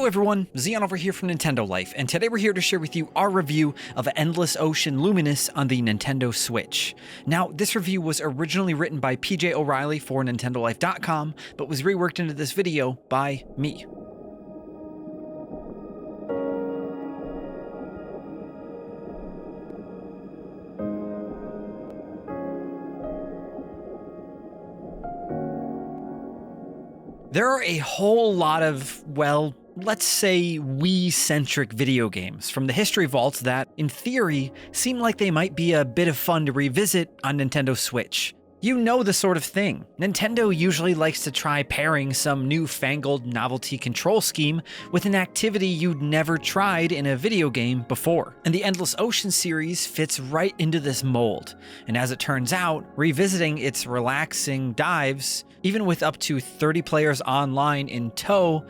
Hello everyone, Xeon over here from Nintendo Life, and today we're here to share with you our review of Endless Ocean Luminous on the Nintendo Switch. Now, this review was originally written by PJ O'Reilly for NintendoLife.com, but was reworked into this video by me. There are a whole lot of, well, let's say Wii-centric video games from the history vaults that, in theory, seem like they might be a bit of fun to revisit on Nintendo Switch. You know the sort of thing. Nintendo usually likes to try pairing some newfangled novelty control scheme with an activity you'd never tried in a video game before. And the Endless Ocean series fits right into this mold. And as it turns out, revisiting its relaxing dives, even with up to 30 players online in tow,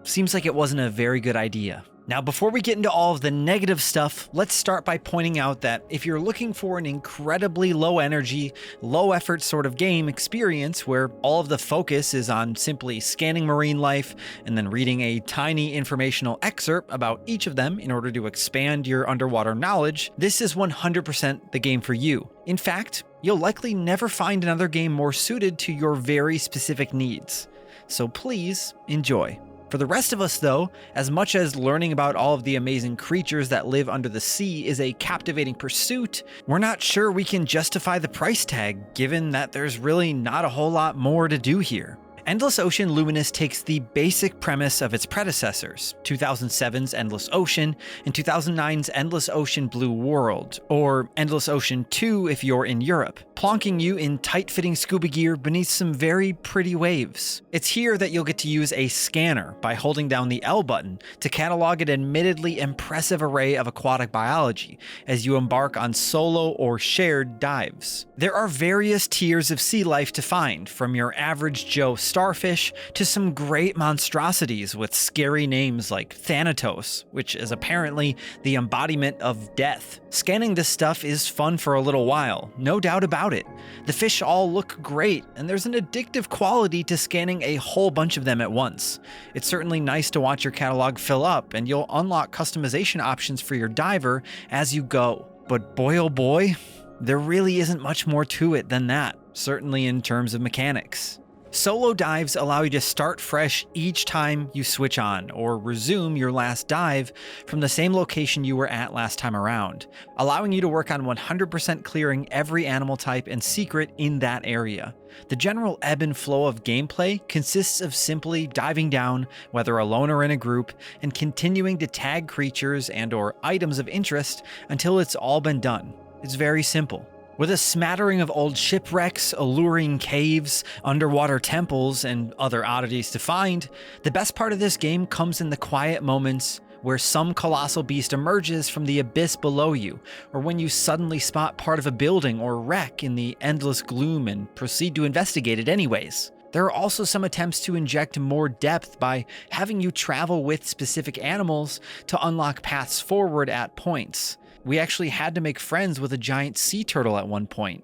seems like it wasn't a very good idea. Now, before we get into all of the negative stuff, let's start by pointing out that if you're looking for an incredibly low energy, low effort sort of game experience where all of the focus is on simply scanning marine life and then reading a tiny informational excerpt about each of them in order to expand your underwater knowledge, this is 100% the game for you. In fact, you'll likely never find another game more suited to your very specific needs. So please enjoy. For the rest of us though, as much as learning about all of the amazing creatures that live under the sea is a captivating pursuit, we're not sure we can justify the price tag given that there's really not a whole lot more to do here. Endless Ocean Luminous takes the basic premise of its predecessors, 2007's Endless Ocean and 2009's Endless Ocean Blue World, or Endless Ocean 2 if you're in Europe, plonking you in tight-fitting scuba gear beneath some very pretty waves. It's here that you'll get to use a scanner by holding down the L button to catalog an admittedly impressive array of aquatic biology as you embark on solo or shared dives. There are various tiers of sea life to find, from your average Joe starfish to some great monstrosities with scary names like Thanatos, which is apparently the embodiment of death. Scanning this stuff is fun for a little while, no doubt about it. The fish all look great, and there's an addictive quality to scanning a whole bunch of them at once. It's certainly nice to watch your catalog fill up, and you'll unlock customization options for your diver as you go. But boy oh boy, there really isn't much more to it than that, certainly in terms of mechanics. Solo dives allow you to start fresh each time you switch on, or resume your last dive from the same location you were at last time around, allowing you to work on 100% clearing every animal type and secret in that area. The general ebb and flow of gameplay consists of simply diving down, whether alone or in a group, and continuing to tag creatures and/or items of interest until it's all been done. It's very simple. With a smattering of old shipwrecks, alluring caves, underwater temples, and other oddities to find, the best part of this game comes in the quiet moments where some colossal beast emerges from the abyss below you, or when you suddenly spot part of a building or wreck in the endless gloom and proceed to investigate it anyways. There are also some attempts to inject more depth by having you travel with specific animals to unlock paths forward at points. We actually had to make friends with a giant sea turtle at one point,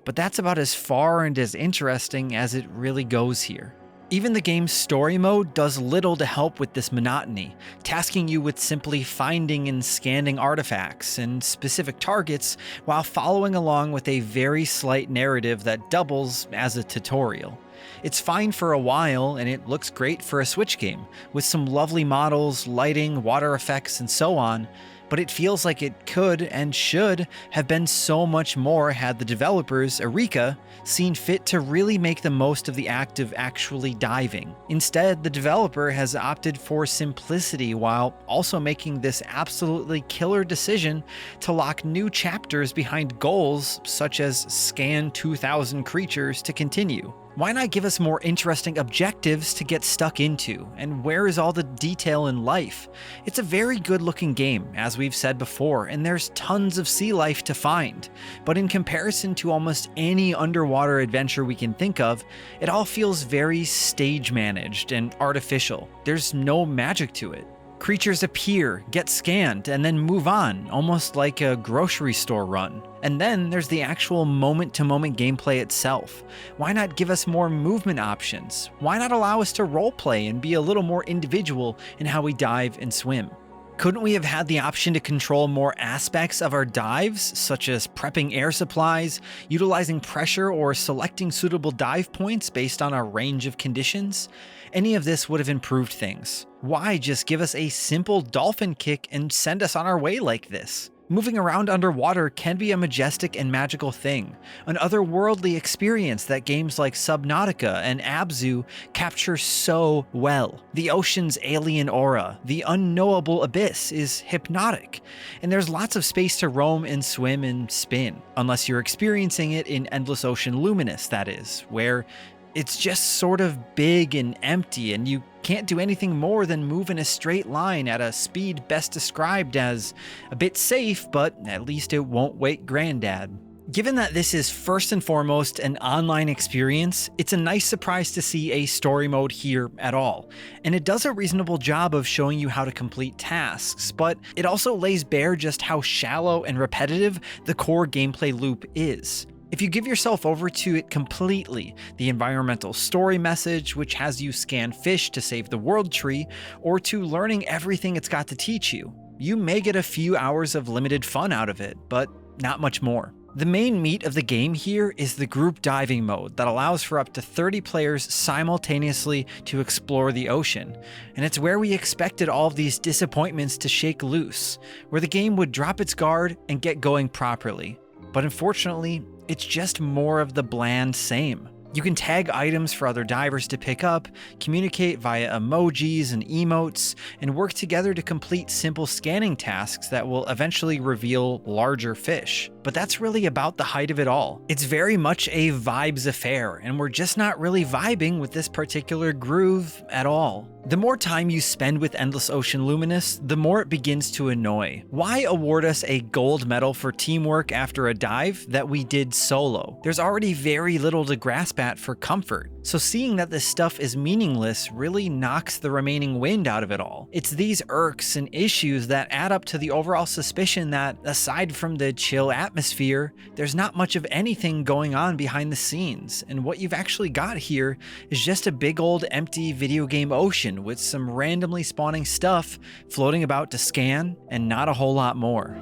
but that's about as far and as interesting as it really goes here. Even the game's story mode does little to help with this monotony, tasking you with simply finding and scanning artifacts and specific targets while following along with a very slight narrative that doubles as a tutorial. It's fine for a while, and it looks great for a Switch game, with some lovely models, lighting, water effects, and so on, but it feels like it could and should have been so much more had the developers, Eureka, seen fit to really make the most of the act of actually diving. Instead, the developer has opted for simplicity while also making this absolutely killer decision to lock new chapters behind goals such as scan 2,000 creatures to continue. Why not give us more interesting objectives to get stuck into? And where is all the detail in life? It's a very good looking game, as we've said before, and there's tons of sea life to find. But in comparison to almost any underwater adventure we can think of, it all feels very stage managed and artificial. There's no magic to it. Creatures appear, get scanned, and then move on, almost like a grocery store run. And then there's the actual moment-to-moment gameplay itself. Why not give us more movement options? Why not allow us to roleplay and be a little more individual in how we dive and swim? Couldn't we have had the option to control more aspects of our dives, such as prepping air supplies, utilizing pressure, or selecting suitable dive points based on our range of conditions? Any of this would have improved things. Why just give us a simple dolphin kick and send us on our way like this? Moving around underwater can be a majestic and magical thing, an otherworldly experience that games like Subnautica and Abzu capture so well. The ocean's alien aura, the unknowable abyss, is hypnotic, and there's lots of space to roam and swim and spin, unless you're experiencing it in Endless Ocean Luminous, that is, where it's just sort of big and empty, and you can't do anything more than move in a straight line at a speed best described as a bit safe, but at least it won't wake Granddad. Given that this is first and foremost an online experience, it's a nice surprise to see a story mode here at all, and it does a reasonable job of showing you how to complete tasks, but it also lays bare just how shallow and repetitive the core gameplay loop is. If you give yourself over to it completely, the environmental story message, which has you scan fish to save the world tree, or to learning everything it's got to teach you, you may get a few hours of limited fun out of it, but not much more. The main meat of the game here is the group diving mode that allows for up to 30 players simultaneously to explore the ocean, and it's where we expected all of these disappointments to shake loose, where the game would drop its guard and get going properly. But unfortunately, it's just more of the bland same. You can tag items for other divers to pick up, communicate via emojis and emotes, and work together to complete simple scanning tasks that will eventually reveal larger fish. But that's really about the height of it all. It's very much a vibes affair, and we're just not really vibing with this particular groove at all. The more time you spend with Endless Ocean Luminous, the more it begins to annoy. Why award us a gold medal for teamwork after a dive that we did solo? There's already very little to grasp at for comfort, so seeing that this stuff is meaningless really knocks the remaining wind out of it all. It's these irks and issues that add up to the overall suspicion that, aside from the chill atmosphere, there's not much of anything going on behind the scenes, and what you've actually got here is just a big old empty video game ocean with some randomly spawning stuff floating about to scan, and not a whole lot more.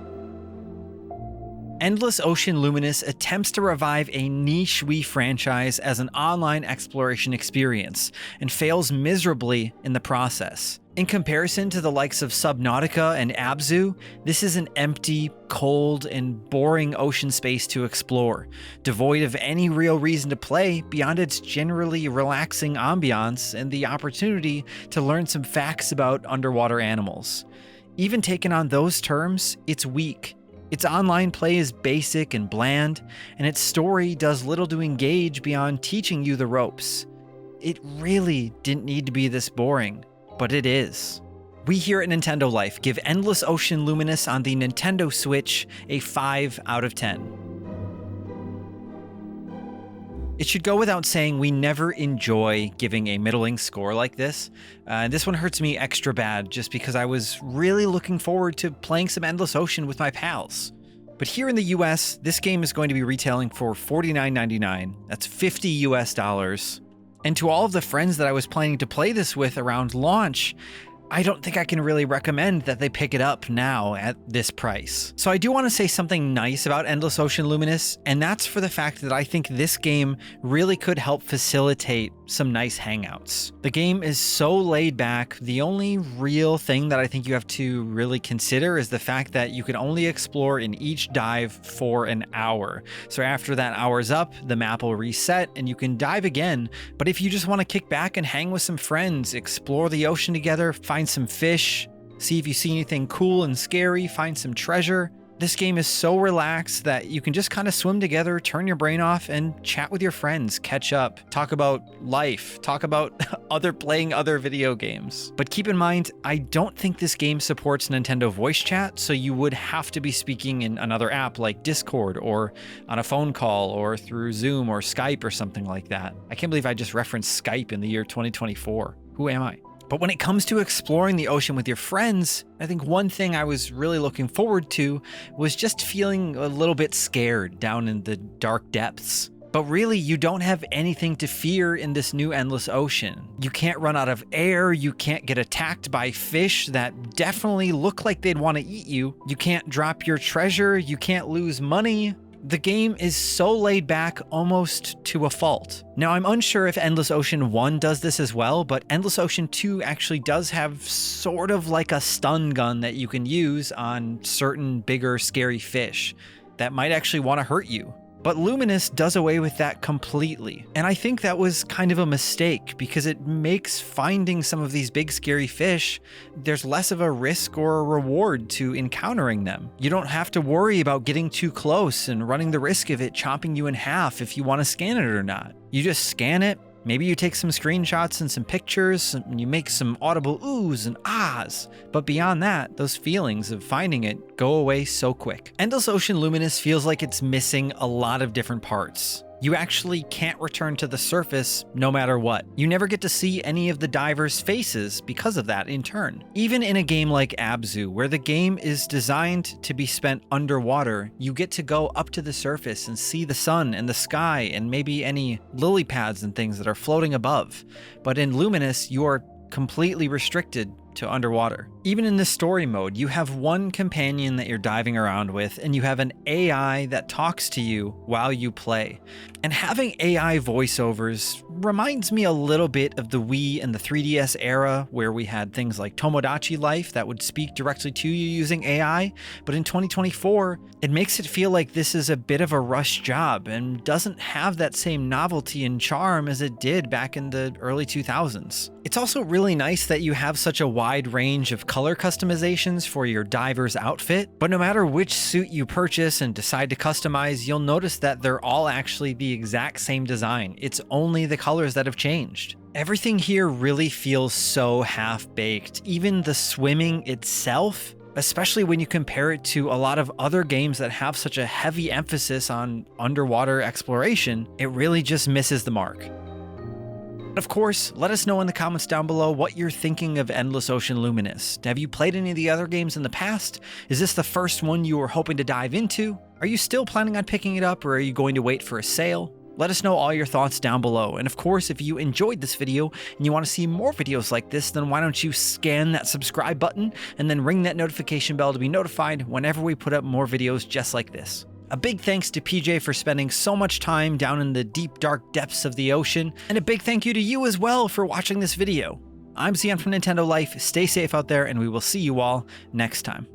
Endless Ocean Luminous attempts to revive a niche Wii franchise as an online exploration experience, and fails miserably in the process. In comparison to the likes of Subnautica and Abzu, this is an empty, cold, and boring ocean space to explore, devoid of any real reason to play beyond its generally relaxing ambiance and the opportunity to learn some facts about underwater animals. Even taken on those terms, it's weak. Its online play is basic and bland, and its story does little to engage beyond teaching you the ropes. It really didn't need to be this boring, but it is. We here at Nintendo Life give Endless Ocean Luminous on the Nintendo Switch a 5 out of 10. It should go without saying we never enjoy giving a middling score like this. This one hurts me extra bad just because I was really looking forward to playing some Endless Ocean with my pals. But here in the US, this game is going to be retailing for $49.99. That's $50 US. And to all of the friends that I was planning to play this with around launch, I don't think I can really recommend that they pick it up now at this price. So I do want to say something nice about Endless Ocean Luminous, and that's for the fact that I think this game really could help facilitate some nice hangouts. The game is so laid back. The only real thing that I think you have to really consider is the fact that you can only explore in each dive for an hour. So after that hour's up, the map will reset and you can dive again. But if you just want to kick back and hang with some friends, explore the ocean together, find some fish, see if you see anything cool and scary, find some treasure. This game is so relaxed that you can just kind of swim together, turn your brain off, and chat with your friends, catch up, talk about life, talk about playing other video games. But keep in mind, I don't think this game supports Nintendo voice chat, so you would have to be speaking in another app like Discord, or on a phone call, or through Zoom or Skype or something like that. I can't believe I just referenced Skype in the year 2024. Who am I? But when it comes to exploring the ocean with your friends, I think one thing I was really looking forward to was just feeling a little bit scared down in the dark depths. But really, you don't have anything to fear in this new endless ocean. You can't run out of air, you can't get attacked by fish that definitely look like they'd want to eat you, you can't drop your treasure, you can't lose money. The game is so laid back almost to a fault. Now, I'm unsure if Endless Ocean 1 does this as well, but Endless Ocean 2 actually does have sort of like a stun gun that you can use on certain bigger scary fish that might actually want to hurt you. But Luminous does away with that completely. And I think that was kind of a mistake because it makes finding some of these big scary fish, there's less of a risk or a reward to encountering them. You don't have to worry about getting too close and running the risk of it chopping you in half if you want to scan it or not. You just scan it. Maybe you take some screenshots and some pictures, and you make some audible oohs and ahs, but beyond that, those feelings of finding it go away so quick. Endless Ocean Luminous feels like it's missing a lot of different parts. You actually can't return to the surface no matter what. You never get to see any of the divers' faces because of that in turn. Even in a game like Abzu, where the game is designed to be spent underwater, you get to go up to the surface and see the sun and the sky and maybe any lily pads and things that are floating above. But in Luminous, you are completely restricted to underwater. Even in the story mode, you have one companion that you're diving around with, and you have an AI that talks to you while you play. And having AI voiceovers reminds me a little bit of the Wii and the 3DS era, where we had things like Tomodachi Life that would speak directly to you using AI. But in 2024, it makes it feel like this is a bit of a rush job and doesn't have that same novelty and charm as it did back in the early 2000s. It's also really nice that you have such a wide range of color customizations for your diver's outfit, but no matter which suit you purchase and decide to customize, you'll notice that they're all actually the exact same design. It's only the colors that have changed. Everything here really feels so half-baked. Even the swimming itself, especially when you compare it to a lot of other games that have such a heavy emphasis on underwater exploration, it really just misses the mark. Of course, let us know in the comments down below what you're thinking of Endless Ocean Luminous. Have you played any of the other games in the past? Is this the first one you were hoping to dive into? Are you still planning on picking it up, or are you going to wait for a sale? Let us know all your thoughts down below. And of course, if you enjoyed this video and you want to see more videos like this, then why don't you scan that subscribe button and then ring that notification bell to be notified whenever we put up more videos just like this. A big thanks to PJ for spending so much time down in the deep, dark depths of the ocean, and a big thank you to you as well for watching this video. I'm Zion from Nintendo Life, stay safe out there, and we will see you all next time.